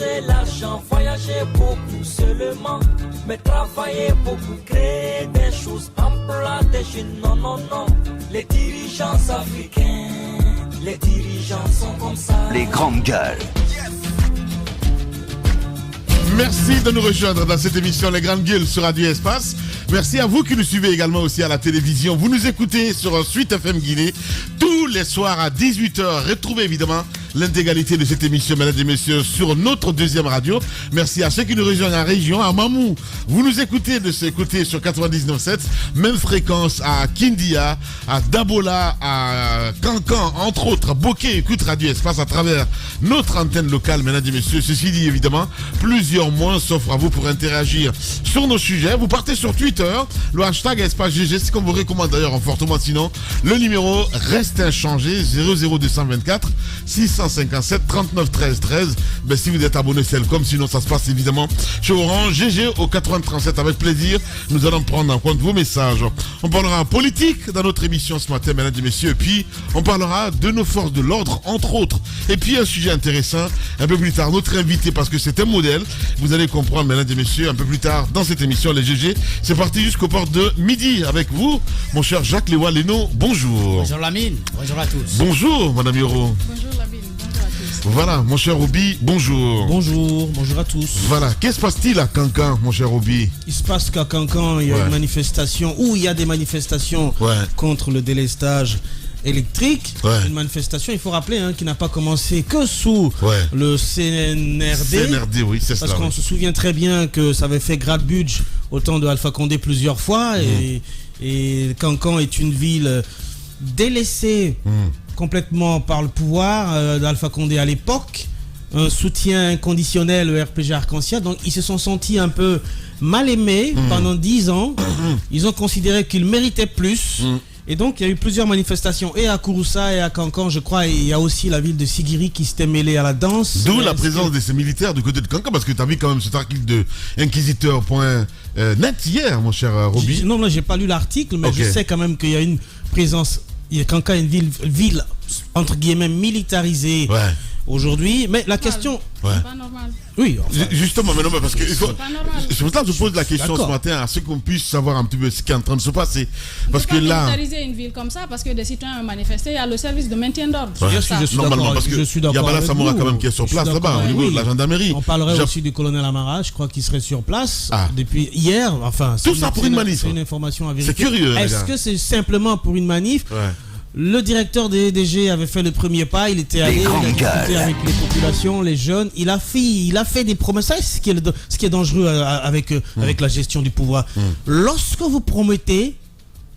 chercher l'argent, voyager beaucoup seulement, mais travailler beaucoup, créer des choses, emploi des jeunes, non, non, non. Les dirigeants africains, les dirigeants sont comme ça. Les grandes gueules. Merci de nous rejoindre dans cette émission Les Grandes Gueules sur Radio Espace. Merci à vous qui nous suivez également aussi à la télévision. Vous nous écoutez sur Suite FM Guinée tous les soirs à 18h. Retrouvez évidemment l'intégralité de cette émission, mesdames et messieurs, sur notre deuxième radio. Merci à ceux qui nous rejoignent en région, à Mamou. Vous nous écoutez de ce côté sur 99.7, même fréquence à Kindia, à Dabola, à Cancan, entre autres. Bokeh écoute Radio Espace à travers notre antenne locale, mesdames et messieurs. Ceci dit, évidemment, plusieurs moyens s'offrent à vous pour interagir sur nos sujets. Vous partez sur Twitter, le hashtag Espace GG, c'est qu'on vous recommande d'ailleurs en fortement. Sinon, le numéro reste inchangé, 00224 657 39 13 13. Ben, si vous êtes abonné, c'est comme sinon ça se passe évidemment chez Orange, GG au 8037 avec plaisir. Nous allons prendre en compte vos messages. On parlera politique dans notre émission ce matin, mesdames et messieurs. Et puis, on parlera de nos forces de l'ordre, entre autres. Et puis, un sujet intéressant, un peu plus tard, notre invité, parce que c'est un modèle. Vous allez comprendre, mesdames et messieurs, un peu plus tard dans cette émission, les GG. C'est parti jusqu'au port de midi avec vous, mon cher Jacques Léois Leno. Bonjour. Bonjour Lamine, bonjour à tous. Bonjour, madame Yoro. Bonjour Lamine, bonjour à tous. Voilà, mon cher Obi, bonjour. Bonjour, bonjour à tous. Voilà, qu'est-ce qui se passe-t-il à Cancan, mon cher Obi? Il se passe qu'à Cancan, il y a une manifestation, ou il y a des manifestations contre le délestage électrique. Une manifestation, il faut rappeler, qui n'a pas commencé que sous le CNRD. CNRD, oui, c'est ça. Parce qu'on se souvient très bien que ça avait fait gratte-budge au temps de Alpha Condé plusieurs fois. Et Cancan est une ville délaissée complètement par le pouvoir d'Alpha Condé à l'époque. Un soutien inconditionnel au RPG Arc-en-Ciel. Donc ils se sont sentis un peu mal aimés pendant 10 ans. Ils ont considéré qu'ils méritaient plus. Et donc, il y a eu plusieurs manifestations, et à Kouroussa et à Cancan, je crois, et il y a aussi la ville de Sigiri qui s'était mêlée à la danse. D'où la présence de ces militaires du côté de Cancan, parce que tu as vu quand même cet article de Inquisiteur.net hier, mon cher Roby. Non, j'ai pas lu l'article, mais je sais quand même qu'il y a une présence. Cancan est une ville entre guillemets militarisée aujourd'hui, mais la question... C'est pas normal. Oui, enfin, justement, mais non, parce que c'est pour ça que je pose la question ce D'accord. matin à ceux qu'on puisse savoir un petit peu ce qui est en train de se passer. Parce que là, militariser une ville comme ça, parce que des citoyens ont manifesté, il y a le service de maintien d'ordre. je suis normalement, parce que je suis d'accord. Yabala Samoura quand même qui est sur place là-bas au niveau de la gendarmerie. On parlerait aussi du colonel Amara, je crois qu'il serait sur place depuis hier. Enfin, tout ça pour une manif. C'est une information à vérifier. C'est curieux. Est-ce que c'est simplement pour une manif? Le directeur des EDG avait fait le premier pas, il était allé, il a discuté avec les populations, les jeunes, il a fait des promesses. Ça, c'est ce qui est dangereux avec la gestion du pouvoir. Lorsque vous promettez,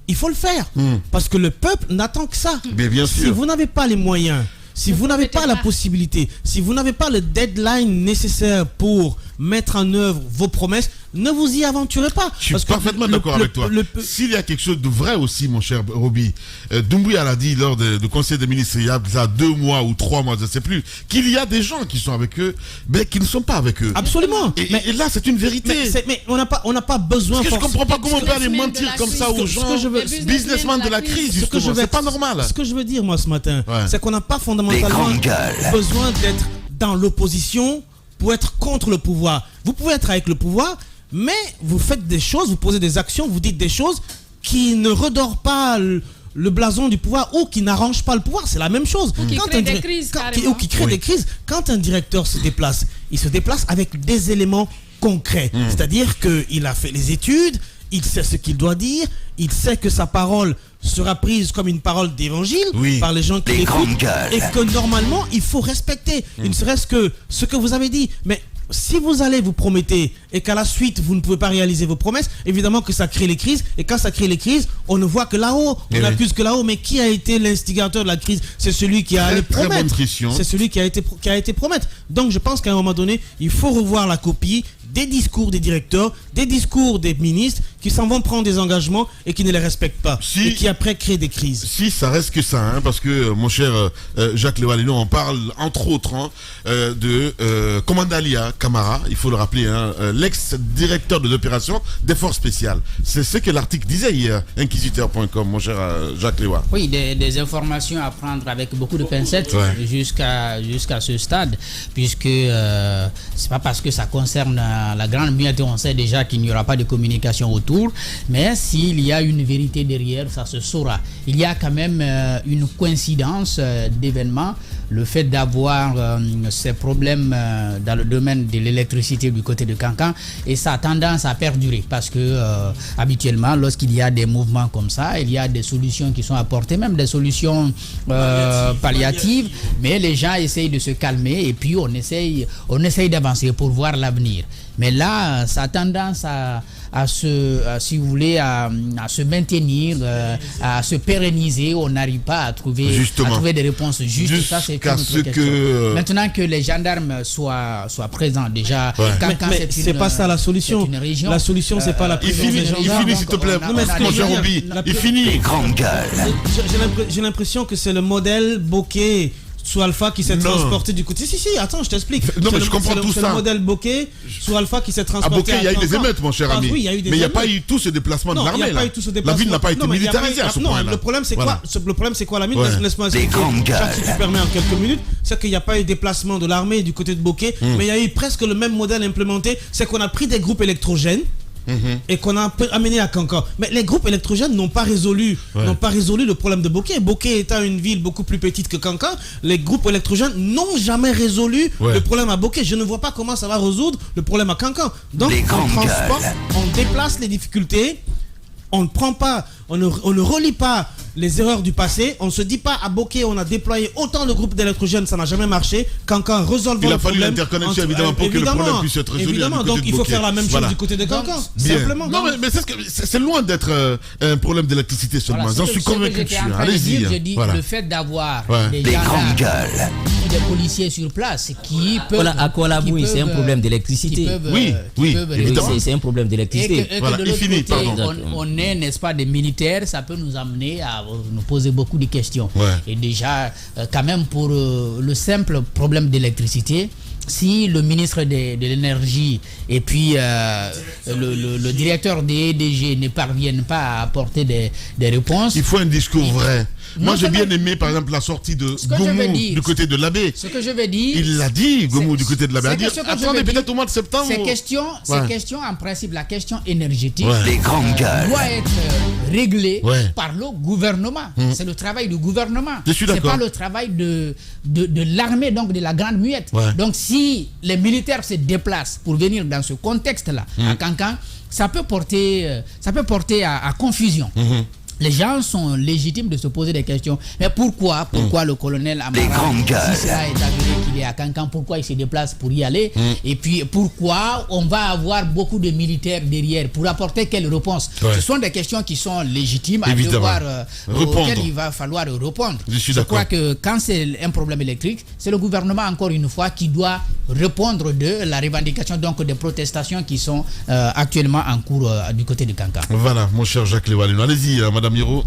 il faut le faire, parce que le peuple n'attend que ça. Mais bien sûr. Si vous n'avez pas les moyens, si vous n'avez pas la possibilité, si vous n'avez pas le deadline nécessaire pour mettre en œuvre vos promesses, ne vous y aventurez pas. Je suis parfaitement d'accord avec toi. S'il y a quelque chose de vrai aussi, mon cher Roby, Doumbouya l'a dit lors du conseil des ministres il y a 2 mois ou 3 mois, je ne sais plus, qu'il y a des gens qui sont avec eux, mais qui ne sont pas avec eux. Absolument. Et là, c'est une vérité. Mais on n'a pas besoin. Parce que je ne comprends pas comment on peut aller mentir comme ça aux gens. Businessman de la crise, justement. C'est pas normal. Ce que je veux dire, moi, ce matin, c'est qu'on n'a pas fondamentalement besoin d'être dans l'opposition pour être contre le pouvoir. Vous pouvez être avec le pouvoir, mais vous faites des choses, vous posez des actions, vous dites des choses qui ne redorent pas le blason du pouvoir ou qui n'arrangent pas le pouvoir. C'est la même chose. Ou qui crée des crises, ou qui crée des crises. Quand un directeur se déplace, il se déplace avec des éléments concrets. C'est-à-dire qu'il a fait les études, il sait ce qu'il doit dire, il sait que sa parole sera prise comme une parole d'évangile par les gens qui l'écoutent et que normalement il faut respecter, il ne serait-ce que ce que vous avez dit. Mais si vous allez vous promettez et qu'à la suite vous ne pouvez pas réaliser vos promesses, évidemment que ça crée les crises, et quand ça crée les crises, on ne voit que là-haut, on n'accuse que là-haut. Mais qui a été l'instigateur de la crise? C'est celui qui a allé promettre. C'est celui qui a été promettre. Donc je pense qu'à un moment donné, il faut revoir la copie des discours des directeurs, des discours des ministres qui s'en vont prendre des engagements et qui ne les respectent pas. Et qui après créent des crises. Si, ça reste que ça, hein, parce que mon cher Jacques Lévalino, on parle entre autres de Commandalia Camara, il faut le rappeler, l'ex-directeur de l'opération des forces spéciales. C'est ce que l'article disait hier, inquisiteur.com, mon cher Jacques Léva. Oui, des informations à prendre avec beaucoup de pincettes jusqu'à ce stade, puisque c'est pas parce que ça concerne la grande muette, on sait déjà qu'il n'y aura pas de communication autour, mais s'il y a une vérité derrière, ça se saura. Il y a quand même une coïncidence d'événements, le fait d'avoir ces problèmes dans le domaine de l'électricité du côté de Kankan, et ça a tendance à perdurer parce que habituellement, lorsqu'il y a des mouvements comme ça, il y a des solutions qui sont apportées, même des solutions palliatives, mais les gens essayent de se calmer et puis on essaye d'avancer pour voir l'avenir. Mais là, ça a tendance à se maintenir, à se pérenniser. On n'arrive pas à trouver des réponses justes. Ça, c'est une autre question. Maintenant que les gendarmes soient présents déjà. Mais c'est pas ça la solution. La solution, c'est pas la présence des gendarmes. Il finit, s'il te plaît. Mon cher Roby, il finit. Les grandes gueules. J'ai l'impression que c'est le modèle Bokeh sous Alpha qui s'est transporté du côté. Si, attends, je t'explique. Non, mais je comprends tout ça. C'est le modèle Bokeh sous Alpha qui s'est transporté. À Bokeh, il y a eu des émeutes, mon cher ami. Oui, il y a eu des émeutes. Mais il n'y a pas eu tout ce déplacement de l'armée. La ville n'a pas été militarisée à ce point-là. Non, le problème, c'est quoi? Le problème, c'est quoi la mine? Laisse-moi expliquer. Si tu permets en quelques minutes, c'est qu'il n'y a pas eu de déplacement de l'armée du côté de Bokeh, mais il y a eu presque le même modèle implémenté. C'est qu'on a pris des groupes électrogènes. Et qu'on a amené à Kankan. Mais les groupes électrogènes n'ont pas résolu le problème de Bokeh. Bokeh étant une ville beaucoup plus petite que Kankan, les groupes électrogènes n'ont jamais résolu le problème à Bokeh. Je ne vois pas comment ça va résoudre le problème à Kankan. Donc on transporte, on déplace les difficultés, on ne prend pas, on ne relie pas les erreurs du passé. On ne se dit pas à Bokeh on a déployé autant de groupes d'électrogènes, ça n'a jamais marché. Kankan résolve le problème. Il a fallu l'interconnection évidemment pour que le problème puisse être résolu. Évidemment, donc il faut faire la même chose du côté de Kankan. Simplement. Non, mais c'est loin d'être un problème d'électricité seulement. J'en suis convaincu dessus. Allez-y. Je dis le fait d'avoir des grandes gueules, des policiers sur place qui peuvent. Voilà, à Koualaboui, c'est un problème d'électricité. Oui, évidemment. C'est un problème d'électricité. Et que de l'autre côté, on est, n'est-ce pas, des militaires, ça peut nous amener à nous poser beaucoup de questions. Et déjà, quand même, pour le simple problème d'électricité, si le ministre de l'énergie et puis le directeur des EDG ne parviennent pas à apporter des réponses, il faut un discours vrai. Moi, j'ai bien aimé, par exemple, la sortie de Goumou du côté de l'abbé. Ce que je veux dire, il l'a dit, Goumou du côté de l'abbé. Attendez, peut-être au mois de septembre. Ces questions, en principe, la question énergétique doit être réglée par le gouvernement. C'est le travail du gouvernement. C'est pas le travail de l'armée, donc de la grande muette. Donc, si les militaires se déplacent pour venir dans ce contexte-là, à Kankan, ça peut porter à confusion. Les gens sont légitimes de se poser des questions. Mais pourquoi le colonel Amara, si cela est avéré qu'il est à Kankan, pourquoi il se déplace pour y aller? Et puis pourquoi on va avoir beaucoup de militaires derrière? Pour apporter quelle réponse? Ce sont des questions qui sont légitimes à devoir auxquelles il va falloir répondre. Je crois que quand c'est un problème électrique, c'est le gouvernement, encore une fois, qui doit répondre de la revendication, donc des protestations qui sont actuellement en cours du côté de Kankan. Voilà, mon cher Jacques Lévalino. Allez-y, Madame Miro.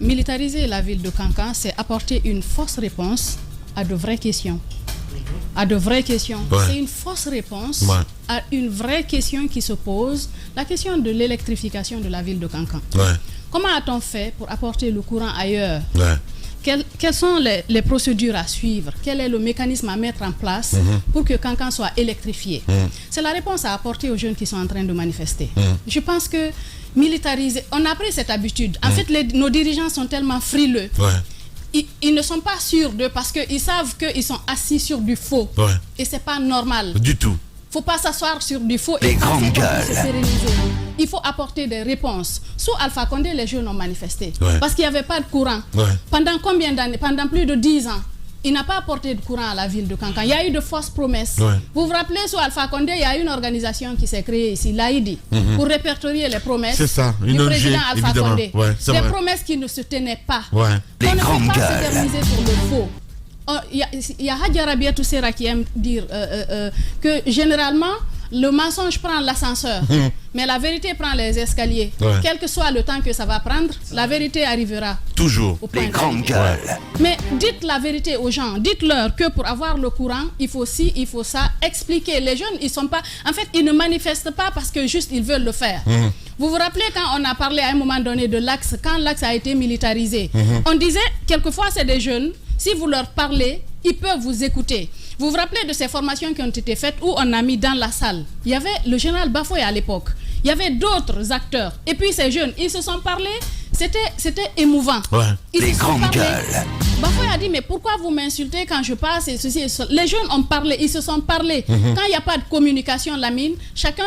Militariser la ville de Kankan, c'est apporter une fausse réponse à de vraies questions. C'est une fausse réponse à une vraie question qui se pose, la question de l'électrification de la ville de Kankan. Comment a-t-on fait pour apporter le courant ailleurs? Quelles sont les procédures à suivre? Quel est le mécanisme à mettre en place pour que Kankan soit électrifié? C'est la réponse à apporter aux jeunes qui sont en train de manifester. Je pense que militariser, on a pris cette habitude. En fait, nos dirigeants sont tellement frileux. Ils ne sont pas sûrs d'eux parce qu'ils savent qu'ils sont assis sur du faux. Et c'est pas normal. Du tout. Faut pas s'asseoir sur du faux et penser qu'on peut se pérenniser. Il faut apporter des réponses. Sous Alpha Condé, les jeunes ont manifesté parce qu'il n'y avait pas de courant. Pendant combien d'années? Pendant plus de 10 ans. Il n'a pas apporté de courant à la ville de Kankan. Il y a eu de fausses promesses. Vous vous rappelez, sous Alpha Condé, il y a une organisation qui s'est créée ici, l'AIDI, pour répertorier les promesses du président Alpha Condé. Des promesses qui ne se tenaient pas. On ne peut pas s'éterniser sur le faux. Il y a Hadja Rabia Toussera qui aime dire que généralement, le mensonge prend l'ascenseur, mais la vérité prend les escaliers. Quel que soit le temps que ça va prendre, la vérité arrivera. Toujours. Les grandes gueules. Mais dites la vérité aux gens. Dites-leur que pour avoir le courant, il faut ci, il faut ça. Expliquez. Les jeunes, ils sont pas... En fait, ils ne manifestent pas parce que juste ils veulent le faire. Vous vous rappelez quand on a parlé à un moment donné de l'axe, quand l'axe a été militarisé, on disait, quelquefois c'est des jeunes, si vous leur parlez, ils peuvent vous écouter. Vous vous rappelez de ces formations qui ont été faites où on a mis dans la salle, il y avait le général Bafoye à l'époque, il y avait d'autres acteurs, et puis ces jeunes, ils se sont parlé, c'était émouvant. Les grandes gueules. Bafoye a dit, mais pourquoi vous m'insultez quand je passe et ceci et cela. Les jeunes ont parlé, ils se sont parlé. Quand il n'y a pas de communication, Lamine, chacun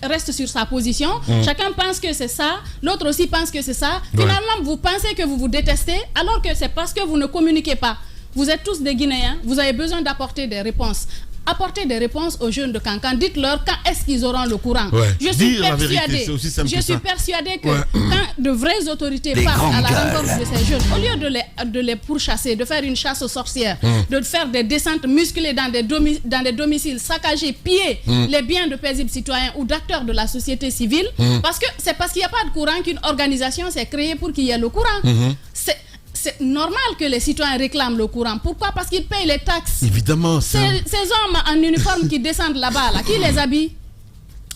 reste sur sa position, chacun pense que c'est ça, l'autre aussi pense que c'est ça. Finalement, vous pensez que vous vous détestez, alors que c'est parce que vous ne communiquez pas. Vous êtes tous des Guinéens, vous avez besoin d'apporter des réponses. Apportez des réponses aux jeunes de Kankan. Dites-leur quand est-ce qu'ils auront le courant. Je suis persuadé que quand de vraies autorités partent à la rencontre de ces jeunes, au lieu de les pourchasser, de faire une chasse aux sorcières, de faire des descentes musclées dans des domiciles, saccager, piller les biens de paisibles citoyens ou d'acteurs de la société civile, parce que c'est parce qu'il n'y a pas de courant qu'une organisation s'est créée pour qu'il y ait le courant. C'est normal que les citoyens réclament le courant. Pourquoi? Parce qu'ils payent les taxes. Évidemment. Ces hommes en uniforme qui descendent là-bas, qui les habille?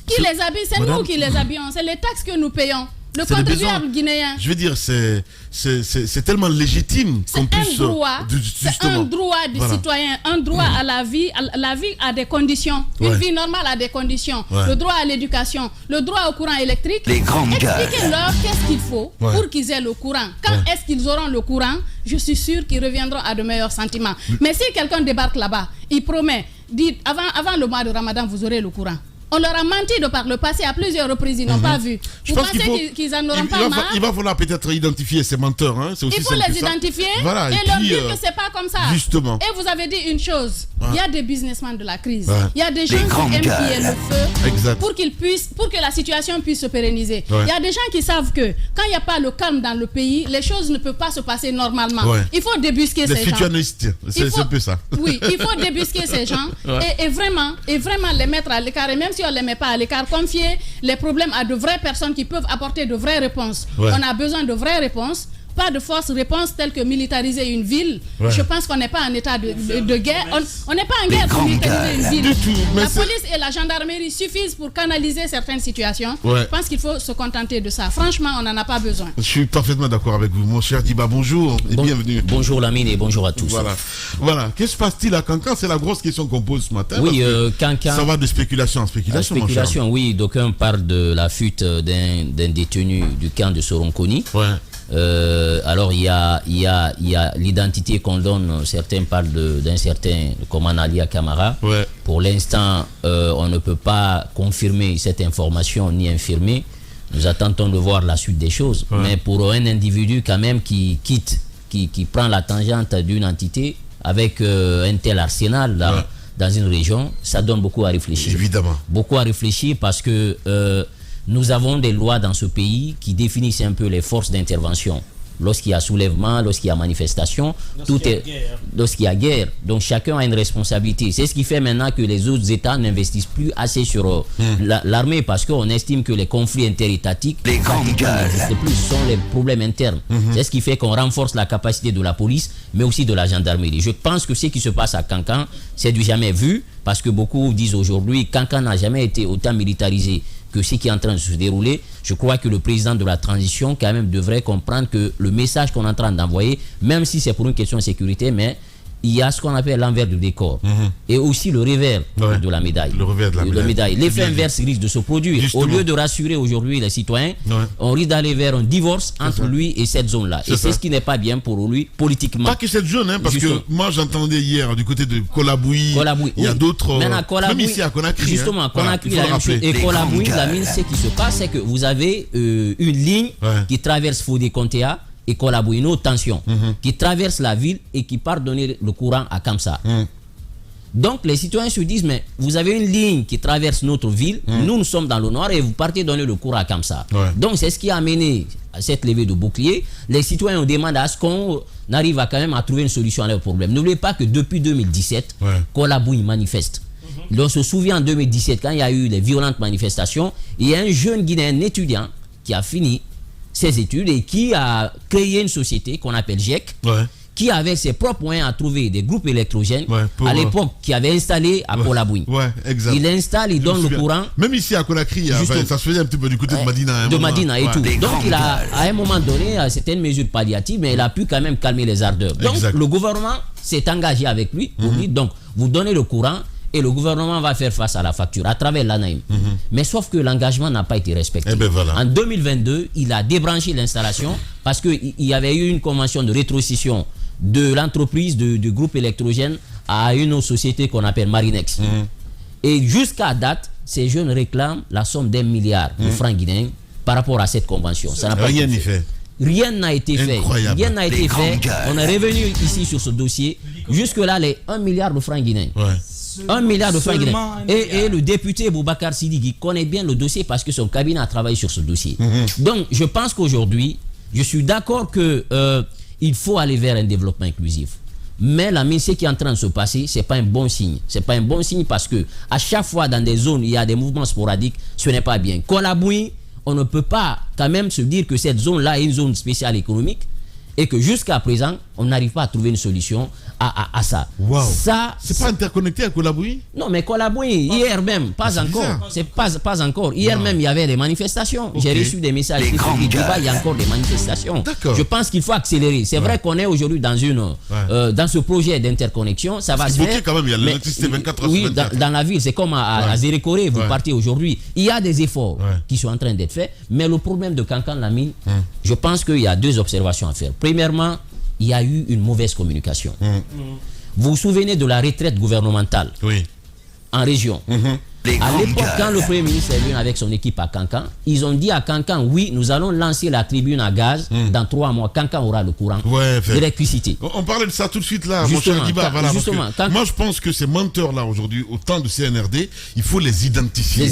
Qui les habille? C'est nous qui les habillons. C'est les taxes que nous payons. Le contribuable guinéen. Je veux dire, c'est tellement légitime qu'on puisse... C'est un droit du citoyen, un droit à la vie. La vie a des conditions. Une vie normale a des conditions. Le droit à l'éducation, le droit au courant électrique. Expliquez-leur qu'est-ce qu'il faut pour qu'ils aient le courant. Quand est-ce qu'ils auront le courant? Je suis sûr qu'ils reviendront à de meilleurs sentiments. Mais si quelqu'un débarque là-bas, il promet, dit avant le mois de Ramadan, vous aurez le courant. On leur a menti de par le passé à plusieurs reprises, ils n'ont pas vu. Vous pensez qu'ils en auront pas marre? Il va falloir peut-être identifier ces menteurs. Hein. Il faut les identifier et leur dire que c'est pas comme ça. Justement. Et vous avez dit une chose, il y a des businessmen de la crise. Il y a des gens qui aiment qu'il y ait le feu pour que la situation puisse se pérenniser. Il y a des gens qui savent que quand il n'y a pas le calme dans le pays, les choses ne peuvent pas se passer normalement. Il faut débusquer ces gens. Les situationnistes, c'est un peu ça. Oui, il faut débusquer ces gens et vraiment les mettre à l'écart. Et même si on ne les met pas à l'écart, confier les problèmes à de vraies personnes qui peuvent apporter de vraies réponses. On a besoin de vraies réponses, pas de fausses réponses telles que militariser une ville. Je pense qu'on n'est pas en état de guerre. On n'est pas en guerre pour militariser une ville. La police et la gendarmerie suffisent pour canaliser certaines situations. Je pense qu'il faut se contenter de ça. Franchement, on n'en a pas besoin. Je suis parfaitement d'accord avec vous. Mon cher Diba, bonjour et bienvenue. Bonjour Lamine et bonjour à tous. Voilà. Qu'est-ce qui se passe-t-il à Kankan? C'est la grosse question qu'on pose ce matin. Oui, Kankan. Ça va de spéculation en spéculation. Spéculation, oui. D'aucuns parlent de la fuite d'un détenu du camp de Soronkoni. Alors il y a l'identité qu'on donne. Certains parlent d'un certain Koman Ali Kamara. Pour l'instant, on ne peut pas confirmer cette information ni infirmer. Nous attendons de voir la suite des choses. Mais pour un individu quand même qui quitte, qui prend la tangente d'une entité avec un tel arsenal dans une région, ça donne beaucoup à réfléchir. Évidemment. Beaucoup à réfléchir parce que nous avons des lois dans ce pays qui un peu les forces d'intervention. Lorsqu'il y a soulèvement, lorsqu'il y a manifestation, lorsqu'il y a guerre. Donc chacun a une responsabilité. C'est ce qui fait maintenant que les autres États n'investissent plus assez sur l'armée parce qu'on estime que les conflits interétatiques n'existent plus, ce sont les problèmes internes. C'est ce qui fait qu'on renforce la capacité de la police, mais aussi de la gendarmerie. Je pense que ce qui se passe à Kankan, c'est du jamais vu parce que beaucoup disent aujourd'hui Kankan n'a jamais été autant militarisé que ce qui est en train de se dérouler. Je crois que le président de la transition quand même devrait comprendre que le message qu'on est en train d'envoyer, même si c'est pour une question de sécurité, mais il y a ce qu'on appelle l'envers du décor et aussi le revers de la médaille. Le revers de la médaille. L'effet inverse risque de se produire. Justement. Au lieu de rassurer aujourd'hui les citoyens, on risque d'aller vers un divorce entre lui et cette zone-là. Et c'est ce qui n'est pas bien pour lui politiquement. Pas que cette zone, hein, parce que moi j'entendais hier du côté de Kolaboui, il y a d'autres. Même ici à Conakry. Justement, à Conakry, et Kolaboui, la mine, ce qui se passe, c'est que vous avez une ligne qui traverse Fodé-Kontéa et Kolaboui, une haute tension qui traverse la ville et qui part donner le courant à Kamsa. Donc les citoyens se disent, mais vous avez une ligne qui traverse notre ville, nous sommes dans le noir et vous partez donner le courant à Kamsa. Donc c'est ce qui a amené à cette levée de bouclier. Les citoyens demandent à ce qu'on arrive à quand même à trouver une solution à leurs problèmes. N'oubliez pas que depuis 2017, Kolaboui manifeste. On se souvient en 2017, quand il y a eu les violentes manifestations, il y a un jeune Guinéen étudiant qui a fini ses études et qui a créé une société qu'on appelle GIEC, qui avait ses propres moyens à trouver des groupes électrogènes à l'époque, qui avait installé à Colabouin. Il installe, il donne le courant. Même ici à Conakry, ça se faisait un petit peu du côté de Madina. De Madina et tout. Donc il a, à un moment donné, c'était une mesure palliative, mais il a pu quand même calmer les ardeurs. Donc le gouvernement s'est engagé avec lui pour dire, donc vous donnez le courant et le gouvernement va faire face à la facture à travers l'ANAIM. Mais sauf que l'engagement n'a pas été respecté. En 2022, il a débranché l'installation parce qu'il y avait eu une convention de rétrocession de l'entreprise du groupe électrogène à une autre société qu'on appelle Marinex. Et jusqu'à date, ces jeunes réclament la somme d'1 milliard de francs guinéens par rapport à cette convention. Ça n'a pas rien été fait. Rien n'a été fait. Rien n'a été fait. On est revenu ici sur ce dossier. Jusque-là, les 1 milliard de francs guinéens. 1 milliard de francs guinéens. Et le député Boubacar Sidi qui connaît bien le dossier parce que son cabinet a travaillé sur ce dossier. Donc, je pense qu'aujourd'hui, je suis d'accord que il faut aller vers un développement inclusif. Mais la ce qui est en train de se passer, c'est pas un bon signe. C'est pas un bon signe parce que à chaque fois dans des zones, il y a des mouvements sporadiques, ce n'est pas bien. Colabouin, on ne peut pas quand même se dire que cette zone-là est une zone spéciale économique et que jusqu'à présent, on n'arrive pas à trouver une solution à ça. Ça, c'est pas interconnecté à Colabouin? Non, mais Colabouin, hier même, pas encore. C'est pas encore. Hier même, il y avait des manifestations. J'ai reçu des messages qui disent il y a encore des manifestations. Je pense qu'il faut accélérer. C'est vrai qu'on est aujourd'hui dans ce projet d'interconnexion. Ça va se faire. Quand même, il y a l'électricité 24 heures sur 24. Dans la ville, c'est comme à Zérékoré, vous partez aujourd'hui. Il y a des efforts qui sont en train d'être faits. Mais le problème de Kankan-Lamine, je pense qu'il y a deux observations à faire. Premièrement, il y a eu une mauvaise communication. Vous vous souvenez de la retraite gouvernementale en région. À l'époque, quand le Premier ministre est venu avec son équipe à Kankan, ils ont dit à Kankan, oui, nous allons lancer la tribune à gaz dans 3 mois. Kankan aura le courant d'électricité. On parlait de ça tout de suite là, mon cher Guiba. Moi, je pense que ces menteurs-là, aujourd'hui, au temps de CNRD, il faut les identifier.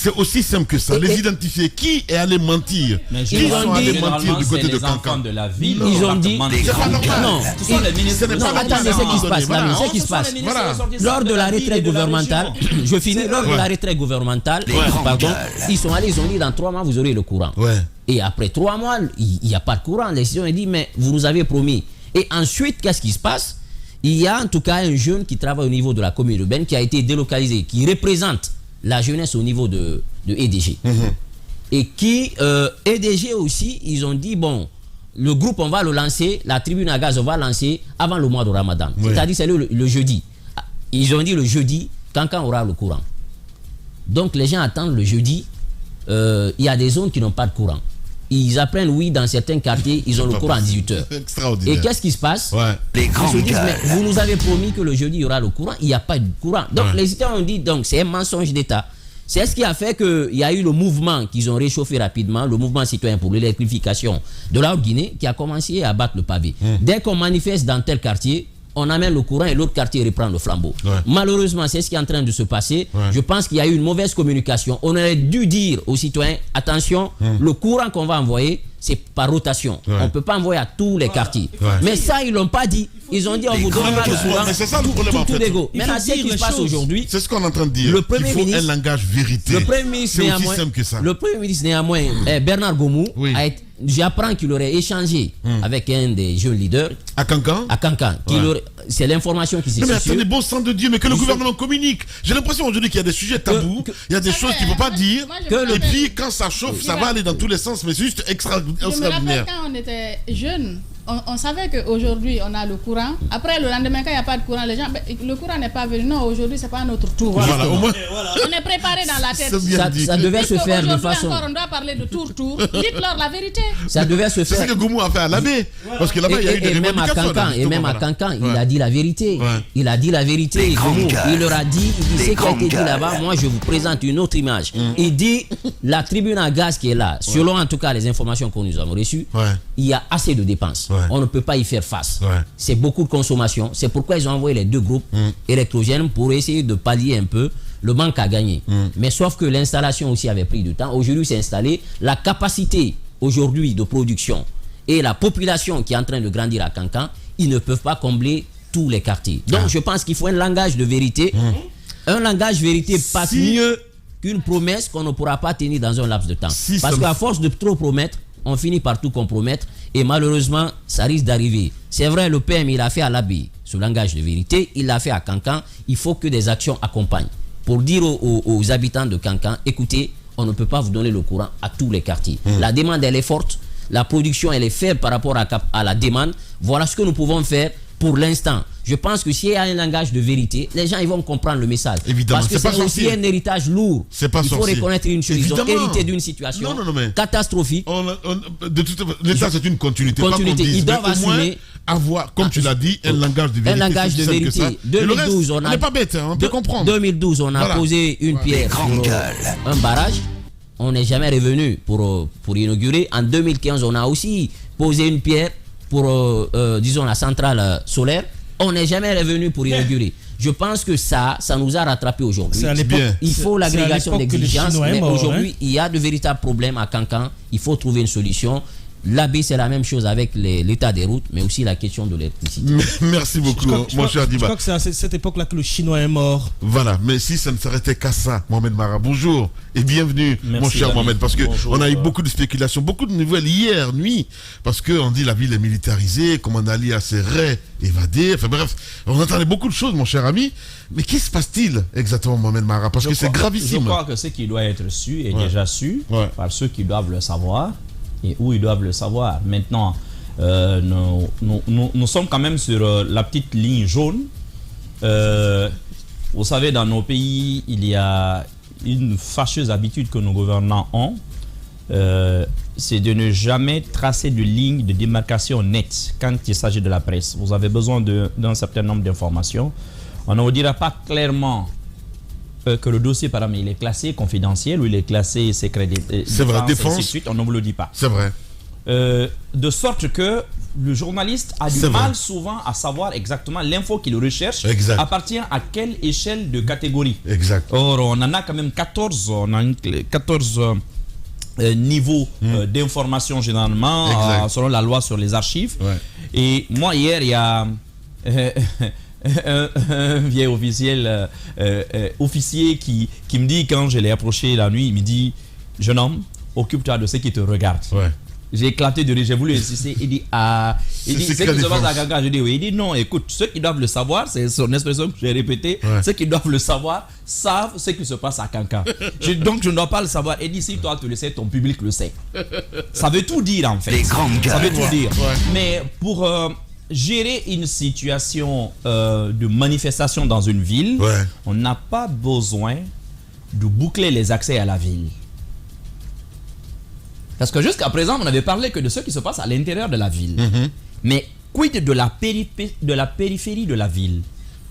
C'est aussi simple que ça, les identifier. Qui est allé mentir? Qui sont allés mentir du côté de Kankan? De la ville. Ils ont dit non, attendez, ce qui se passe. Lors de la retraite gouvernementale, je finis, lors de la retraite gouvernementale, ils sont allés, ils ont dit dans 3 mois vous aurez le courant. Et après 3 mois, il n'y a pas de courant. Les gens ont dit mais vous nous avez promis. Et ensuite, qu'est-ce qui se passe? Il y a en tout cas un jeune qui travaille au niveau de la commune urbaine qui a été délocalisé, qui représente la jeunesse au niveau de EDG. Et qui, EDG aussi, ils ont dit, bon, le groupe, on va le lancer, la tribune à gaz, on va lancer avant le mois de Ramadan. C'est-à-dire, c'est le jeudi. Ils ont dit le jeudi, Kankan aura le courant. Donc, les gens attendent le jeudi. Il y a des zones qui n'ont pas de courant. Ils apprennent, oui, dans certains quartiers, ils ont le courant à 18h. Et qu'est-ce qui se passe? Ils se disent, mais vous nous avez promis que le jeudi, il y aura le courant. Il n'y a pas de courant. Donc, les citoyens ont dit, donc, c'est un mensonge d'État. C'est ce qui a fait qu'il y a eu le mouvement qu'ils ont réchauffé rapidement, le mouvement citoyen pour l'électrification de la Haute-Guinée, qui a commencé à battre le pavé. Dès qu'on manifeste dans tel quartier, on amène le courant et l'autre quartier reprend le flambeau. Malheureusement, c'est ce qui est en train de se passer. Je pense qu'il y a eu une mauvaise communication. On aurait dû dire aux citoyens, attention, le courant qu'on va envoyer, c'est par rotation. On ne peut pas envoyer à tous les quartiers. Mais ça, ils ne l'ont pas dit. Ils ont dit, on vous donnera le courant. Mais c'est ça le problème en fait. Maintenant, ce qui se passe aujourd'hui, c'est ce qu'on est en train de dire. Il faut un langage vérité. C'est aussi simple que ça. Le Premier ministre, néanmoins, Bernard Gomou, j'apprends qu'il aurait échangé avec un des jeunes leaders. À Kankan? À Kankan. C'est l'information qui s'est Mais attendez, bon sang de Dieu, mais que le gouvernement communique. J'ai l'impression aujourd'hui qu'il y a des sujets tabous, il y a des choses qu'il ne faut pas dire. Et puis, quand ça chauffe, ça va aller dans tous les sens, mais c'est juste extraordinaire. Je me rappelle quand on était jeunes, on savait qu'aujourd'hui on a le courant. Après le lendemain, quand il n'y a pas de courant, les gens, le courant n'est pas venu. Non, aujourd'hui c'est pas notre tour. Voilà, au moins. On est préparé dans la tête. Ça devait se faire de façon. On doit parler de tour. Dites-leur la vérité. Ça devait se faire. C'est ce que Goumou a fait à l'abbé. Parce que là-bas, il y a eu des revendications. Et même à Kankan, il a dit la vérité. Il a dit la vérité. Il leur a dit, il dit ce qui a été dit là-bas. Moi, je vous présente une autre image. Il dit la tribune à gaz qui est là, selon en tout cas les informations que nous avons reçues, il y a assez de dépenses. On ne peut pas y faire face. C'est beaucoup de consommation. C'est pourquoi ils ont envoyé les 2 groupes électrogènes pour essayer de pallier un peu le manque à gagner. Mais sauf que l'installation aussi avait pris du temps. Aujourd'hui, c'est installé. La capacité aujourd'hui de production et la population qui est en train de grandir à Kankan, ils ne peuvent pas combler tous les quartiers. Donc je pense qu'il faut un langage de vérité. Un langage vérité passe mieux qu'une promesse qu'on ne pourra pas tenir dans un laps de temps. Parce qu'à force de trop promettre, on finit par tout compromettre et malheureusement, ça risque d'arriver. C'est vrai, le PM, il a fait à l'Abbé ce langage de vérité, il l'a fait à Kankan. Il faut que des actions accompagnent. Pour dire aux habitants de Kankan, écoutez, on ne peut pas vous donner le courant à tous les quartiers. La demande, elle est forte. La production, elle est faible par rapport à la demande. Voilà ce que nous pouvons faire pour l'instant. Je pense que s'il y a un langage de vérité, les gens ils vont comprendre le message. Évidemment, parce que c'est aussi un héritage lourd. C'est pas Il faut reconnaître une chose. Ils ont hérité d'une situation catastrophique. L'État, c'est une continuité. Ils doivent assumer. Avoir, comme tu l'as dit, un langage de vérité. Un langage de vérité. 2012, on n'est pas bête, on peut comprendre. 2012, on a posé une pierre pour un barrage. On n'est jamais revenu pour inaugurer. En 2015, on a aussi posé une pierre pour, disons, la centrale solaire. On n'est jamais revenu pour inaugurer. Je pense que ça nous a rattrapé aujourd'hui. Il faut l'agrégation d'exigences, mais aujourd'hui, il y a de véritables problèmes à Kankan. Il faut trouver une solution. L'Abbé, c'est la même chose avec l'état des routes, mais aussi la question de l'électricité. Merci beaucoup, mon cher Diba. Je crois que c'est à cette époque-là que le Chinois est mort. Voilà, mais si ça ne s'arrêtait qu'à ça, Mohamed Mara, bonjour et bienvenue, mon cher Mohamed, parce qu'on a eu beaucoup de spéculations, beaucoup de nouvelles hier nuit, parce qu'on dit la ville est militarisée, Commandant Ali a ses raies évadés, enfin bref, on entendait beaucoup de choses, mon cher ami, mais qu'est-ce qui se passe-t-il exactement, Mohamed Mara, parce que c'est gravissime. Je crois que ce qui doit être su est déjà su par ceux qui doivent le savoir. Et où ils doivent le savoir. Maintenant, nous sommes quand même sur la petite ligne jaune. Vous savez, dans nos pays, il y a une fâcheuse habitude que nos gouvernants ont. C'est de ne jamais tracer de ligne de démarcation nette quand il s'agit de la presse. Vous avez besoin d'un certain nombre d'informations. On ne vous dira pas clairement que le dossier, par exemple, il est classé confidentiel ou il est classé secret défense, ainsi de suite, on ne vous le dit pas. C'est vrai. De sorte que le journaliste a du mal souvent à savoir exactement l'info qu'il recherche appartient à quelle échelle de catégorie. Exact. Or, on en a quand même 14, on a 14 niveaux d'information généralement selon la loi sur les archives. Et moi, hier, il y a... un vieil officier qui me dit, quand je l'ai approché la nuit, il me dit: jeune homme, occupe-toi de ceux qui te regardent. J'ai éclaté de rire, j'ai voulu insister. Il dit: ce qui se passe à Kankan. Je dis oui. Il dit: non, écoute, ceux qui doivent le savoir, c'est son expression que j'ai répétée, ceux qui doivent le savoir savent ce qui se passe à Kankan. Donc je ne dois pas le savoir. Il dit: si toi tu le sais, ton public le sait. Ça veut tout dire en fait. Ça veut tout dire. Mais pour gérer une situation de manifestation dans une ville, on n'a pas besoin de boucler les accès à la ville. Parce que jusqu'à présent, on n'avait parlé que de ce qui se passe à l'intérieur de la ville. Mais quid de la périphérie de la ville?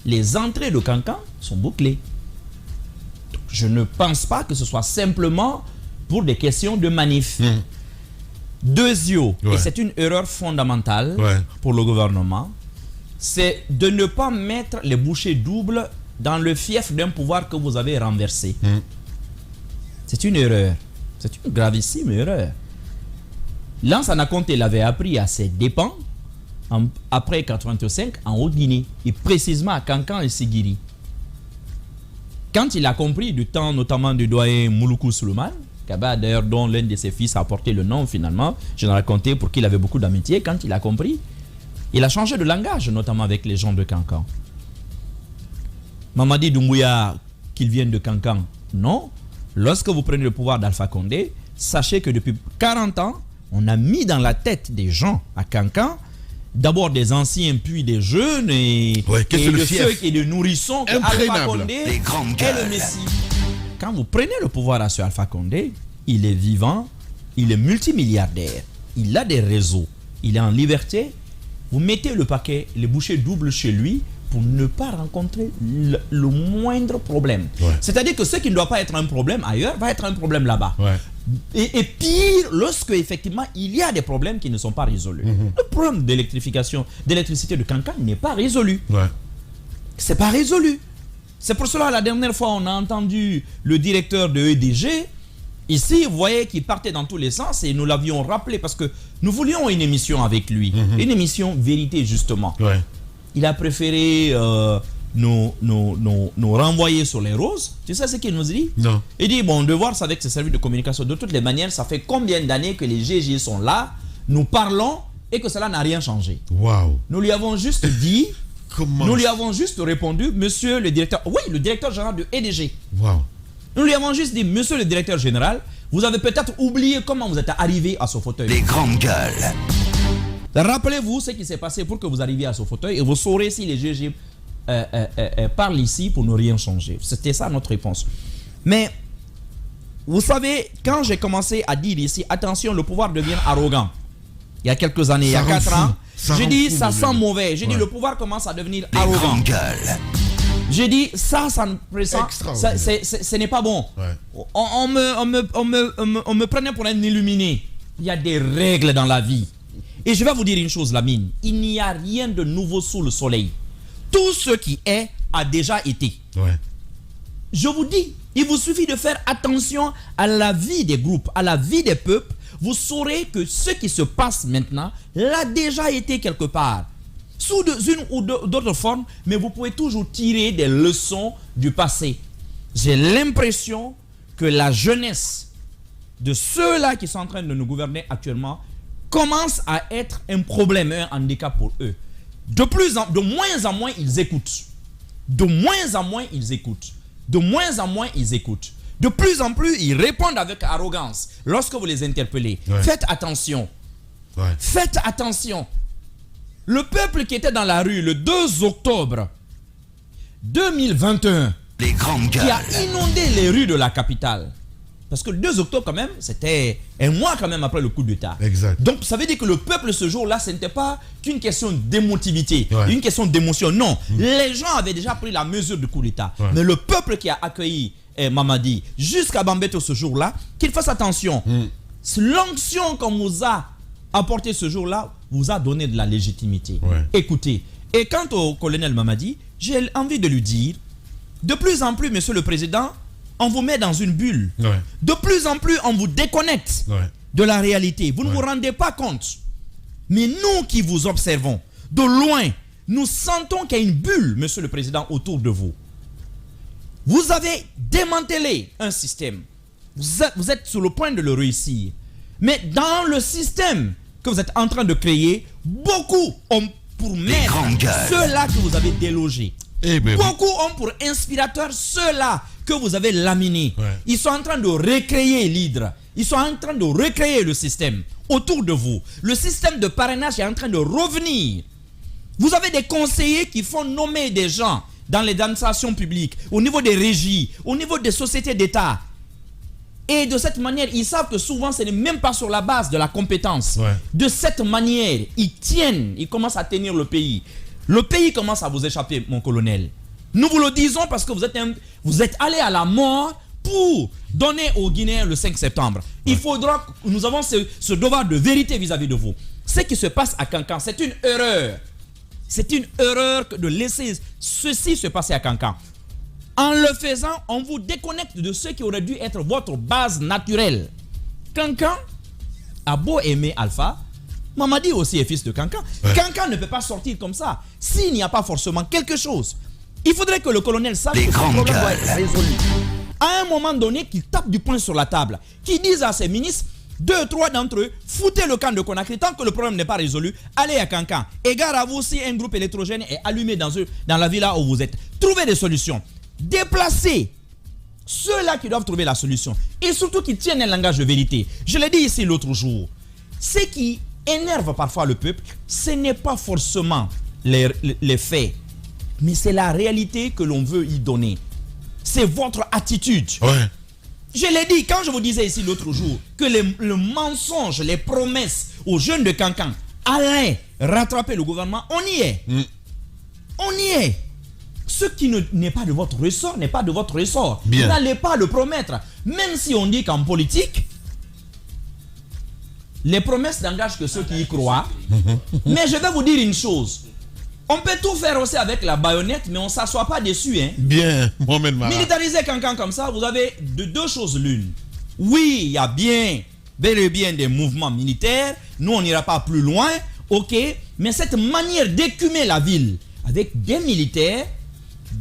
Les entrées de Kankan sont bouclées. Je ne pense pas que ce soit simplement pour des questions de manif. Deuxièmement, et c'est une erreur fondamentale pour le gouvernement, c'est de ne pas mettre les bouchées doubles dans le fief d'un pouvoir que vous avez renversé. C'est une erreur. C'est une gravissime erreur. Lansana Conté l'avait appris à ses dépens après 85 en Haute-Guinée, et précisément à Kankan et Sigiri. Quand il a compris du temps notamment du doyen Mouloukou Souleymane, d'ailleurs dont l'un de ses fils a porté le nom finalement, Général Conté, pour qui il avait beaucoup d'amitié, quand il a compris, il a changé de langage, notamment avec les gens de Kankan. Mamadi Doumbouya, qu'il vienne de Kankan, non. Lorsque vous prenez le pouvoir d'Alpha Condé, sachez que depuis 40 ans, on a mis dans la tête des gens à Kankan, d'abord des anciens puis des jeunes, et de ceux qui le nourrissons, que Alpha Condé est le Messie. Quand vous prenez le pouvoir à ce Alpha Condé, il est vivant, il est multimilliardaire, il a des réseaux, il est en liberté. Vous mettez le paquet, les bouchées doubles chez lui pour ne pas rencontrer le moindre problème. C'est-à-dire que ce qui ne doit pas être un problème ailleurs va être un problème là-bas. Et pire, lorsque effectivement il y a des problèmes qui ne sont pas résolus. Le problème d'électricité de Kankan n'est pas résolu. C'est pas résolu. C'est pour cela, la dernière fois, on a entendu le directeur de EDG. Ici, vous voyez qu'il partait dans tous les sens, et nous l'avions rappelé parce que nous voulions une émission avec lui. Une émission vérité, justement. Il a préféré nous renvoyer sur les roses. Tu sais ce qu'il nous dit? Non. Il dit, bon, devoir, c'est avec ces services de communication. De toutes les manières, ça fait combien d'années que les GG sont là, nous parlons et que cela n'a rien changé. Waouh. Nous lui avons juste dit, Comment? nous lui avons juste répondu, monsieur le directeur, oui, le directeur général de EDG. Waouh. Nous lui avons juste dit, monsieur le directeur général, vous avez peut-être oublié comment vous êtes arrivé à ce fauteuil. Les grandes gueules. Rappelez-vous ce qui s'est passé pour que vous arriviez à ce fauteuil et vous saurez si les GG parlent ici pour ne rien changer. C'était ça notre réponse. Mais, vous savez, quand j'ai commencé à dire ici, attention, le pouvoir devient arrogant. Il y a quelques années, il y a 4 ans, j'ai dit, ça sent mauvais. J'ai dit, le pouvoir commence à devenir arrogant. Les grandes gueules. J'ai dit, ça ne présente, ce n'est pas bon. Ouais. On me prenait pour un illuminé. Il y a des règles dans la vie. Et je vais vous dire une chose, Lamine. Il n'y a rien de nouveau sous le soleil. Tout ce qui est a déjà été. Ouais. Je vous dis, il vous suffit de faire attention à la vie des groupes, à la vie des peuples. Vous saurez que ce qui se passe maintenant l'a déjà été quelque part. Sous une ou d'autres formes, mais vous pouvez toujours tirer des leçons du passé. J'ai l'impression que la jeunesse de ceux-là qui sont en train de nous gouverner actuellement commence à être un problème, un handicap pour eux. De moins en moins, ils écoutent. De moins en moins, ils écoutent. De moins en moins, ils écoutent. De plus en plus, ils répondent avec arrogance lorsque vous les interpellez. Ouais. Faites attention. Ouais. Faites attention. Le peuple qui était dans la rue le 2 octobre 2021, Les grandes gueules. qui a inondé les rues de la capitale. Parce que le 2 octobre, quand même, c'était un mois quand même après le coup d'État. Exact. Donc, ça veut dire que le peuple, ce jour-là, ce n'était pas qu'une question d'émotivité, Ouais. une question d'émotion. Non, les gens avaient déjà pris la mesure du coup d'État. Ouais. Mais le peuple qui a accueilli Mamadi jusqu'à Bambeto ce jour-là, qu'il fasse attention. L'onction qu'on vous a apportée ce jour-là vous a donné de la légitimité. Ouais. Écoutez, et quant au colonel Mamadi, j'ai envie de lui dire, de plus en plus, monsieur le président, on vous met dans une bulle. Ouais. De plus en plus, on vous déconnecte Ouais. de la réalité. Vous ne vous rendez pas compte. Mais nous qui vous observons, de loin, nous sentons qu'il y a une bulle, monsieur le président, autour de vous. Vous avez démantelé un système. Vous êtes sur le point de le réussir. Mais dans le système que vous êtes en train de créer, beaucoup ont pour maître grandes gueules. ceux-là que vous avez délogés. Eh ben oui. Beaucoup ont pour inspirateur ceux-là que vous avez laminés. Ouais. Ils sont en train de recréer l'hydre. Ils sont en train de recréer le système autour de vous. Le système de parrainage est en train de revenir. Vous avez des conseillers qui font nommer des gens dans les administrations publiques, au niveau des régies, au niveau des sociétés d'État. Et de cette manière, ils savent que souvent, ce n'est même pas sur la base de la compétence. Ouais. De cette manière, ils tiennent, ils commencent à tenir le pays. Le pays commence à vous échapper, mon colonel. Nous vous le disons parce que vous êtes allé à la mort pour donner aux Guinéens le 5 septembre. Ouais. Il faudra, nous avons ce devoir de vérité vis-à-vis de vous. Ce qui se passe à Kankan, c'est une erreur. C'est une erreur de laisser ceci se passer à Kankan. En le faisant, on vous déconnecte de ce qui aurait dû être votre base naturelle. Kankan a beau aimer Alpha, Mamadi aussi est fils de Kankan. Ouais. Kankan ne peut pas sortir comme ça s'il n'y a pas forcément quelque chose. Il faudrait que le colonel sache que ce problème doit être résolu. À un moment donné, qu'il tape du poing sur la table, qu'il dise à ses ministres, 2, 3 d'entre eux, foutez le camp de Conakry. Tant que le problème n'est pas résolu, allez à Kankan. Égare à vous si un groupe électrogène est allumé dans la villa où vous êtes. Trouvez des solutions. Déplacez ceux-là qui doivent trouver la solution. Et surtout qui tiennent un langage de vérité. Je l'ai dit ici l'autre jour. Ce qui énerve parfois le peuple, ce n'est pas forcément les faits, mais c'est la réalité que l'on veut y donner. C'est votre attitude. Ouais. Je l'ai dit quand je vous disais ici l'autre jour que le mensonge, les promesses aux jeunes de Kankan allaient rattraper le gouvernement. On y est. On y est. Ce qui n'est pas de votre ressort n'est pas de votre ressort. Bien. Vous n'allez pas le promettre. Même si on dit qu'en politique, les promesses n'engagent que ceux qui y croient. Mais je vais vous dire une chose. On peut tout faire aussi avec la baïonnette, mais on ne s'assoit pas dessus. Hein. Bien, Mohamed Mara. Militariser Kankan comme ça, vous avez deux choses l'une. Oui, il y a bel et bien des mouvements militaires. Nous, on n'ira pas plus loin. Ok. Mais cette manière d'écumer la ville avec des militaires,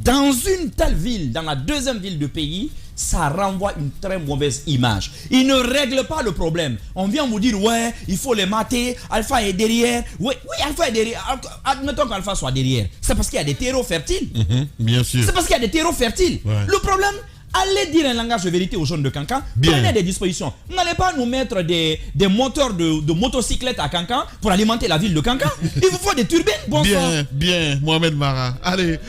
dans une telle ville, dans la deuxième ville du pays, ça renvoie une très mauvaise image. Ils ne règlent pas le problème. On vient vous dire, ouais, il faut les mater, Alpha est derrière. Oui, Alpha est derrière. Admettons qu'Alpha soit derrière. C'est parce qu'il y a des terreaux fertiles. Bien sûr. C'est parce qu'il y a des terreaux fertiles. Ouais. Le problème, allez dire un langage de vérité aux jeunes de Kankan. Prenez des dispositions. Vous n'allez pas nous mettre des moteurs de motocyclettes à Kankan pour alimenter la ville de Kankan. Il vous faut des turbines. Bonsoir. Bien, Mohamed Mara. Allez.